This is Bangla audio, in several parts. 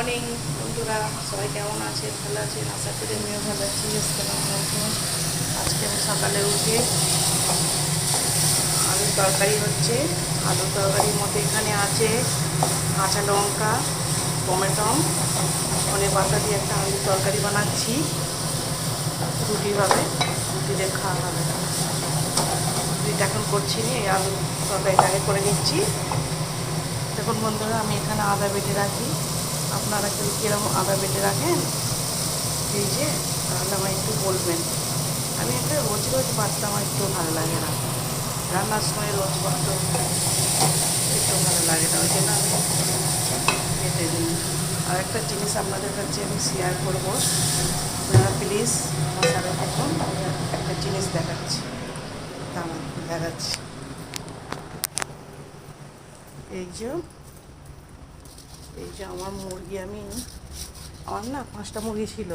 মর্নিং বন্ধুরা, সবাই কেমন আছেন? ভালো আছেন? আশা করি আমিও ভালো আছি। আসসালামু আলাইকুম। আজকে আমি সকালে উঠে আলুর তরকারি হচ্ছে। আলুর তরকারির মধ্যে এখানে আছে কাঁচা লঙ্কা, টমেটো, ধনে পাতা দিয়ে একটা আলুর তরকারি বানাচ্ছি। রুটি হবে, রুটি দিয়ে খাওয়া হবে। রুটিটা এখন করছি নি, এই আলুর তরকারিটা আগে করে নিচ্ছি। দেখুন বন্ধুরা, আমি এখানে আদা বেটে রাখি। আপনারা কেউ কীরকম আদা বেটে রাখেন এই যে, তাহলে আমায় একটু বলবেন। আমি একটা রোজ রোজ বাটতে আমার একটু ভালো লাগে না, রান্নার সময় রোজ বাটতে একটু ভালো লাগে না, ওই জন্য আমি বেটে দিই। আর একটা জিনিস আপনাদের কাছে আমি শেয়ার করবো, আপনারা প্লিজ আমার সাথে থাকুন। আমি একটা জিনিস দেখাচ্ছি, দেখাচ্ছি। এই যে আমার মুরগি, আমার না 5টা মুরগি ছিল।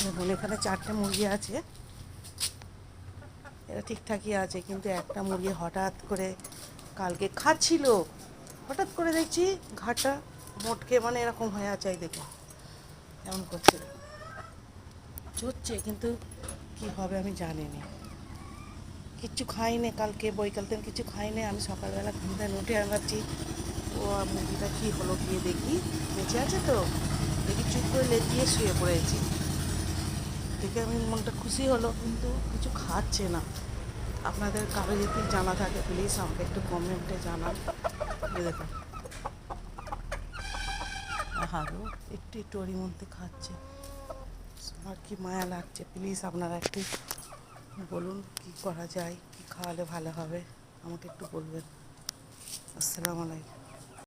দেখুন এখানে 4টে মুরগি আছে, এরা ঠিকঠাকই আছে, কিন্তু একটা মুরগি হঠাৎ করে কালকে খাচ্ছিল, হঠাৎ করে দেখছি ঘাটটা মোটকে মানে এরকম হয়ে আছে। এই দেখুন এমন করছে, চড়ছে, কিন্তু কি হবে আমি জানি না। কিচ্ছু খাইনি কালকে, বৈকাল থেকে কিছু খাইনি। আমি সকালবেলা ঘুম থেকে উঠে আমি ভাবছি ও মুরগিটা কী হলো, গিয়ে দেখি বেঁচে আছে তো, দেখি চুপ করে লেজ দিয়ে শুয়ে পড়েছি। দেখে আমি মনটা খুশি হলো, কিন্তু কিছু খাচ্ছে না। আপনাদের কারো যদি জানা থাকে প্লিজ আমাকে একটু কমেন্টে জানান। দেখুন আরও একটু একটু ওরই মধ্যে খাচ্ছে, আমার কি মায়া লাগছে। প্লিজ আপনারা একটু বলুন কী করা যায়, কী খাওয়ালে ভালো হবে, আমাকে একটু বলবেন। আসসালামু আলাইকুম।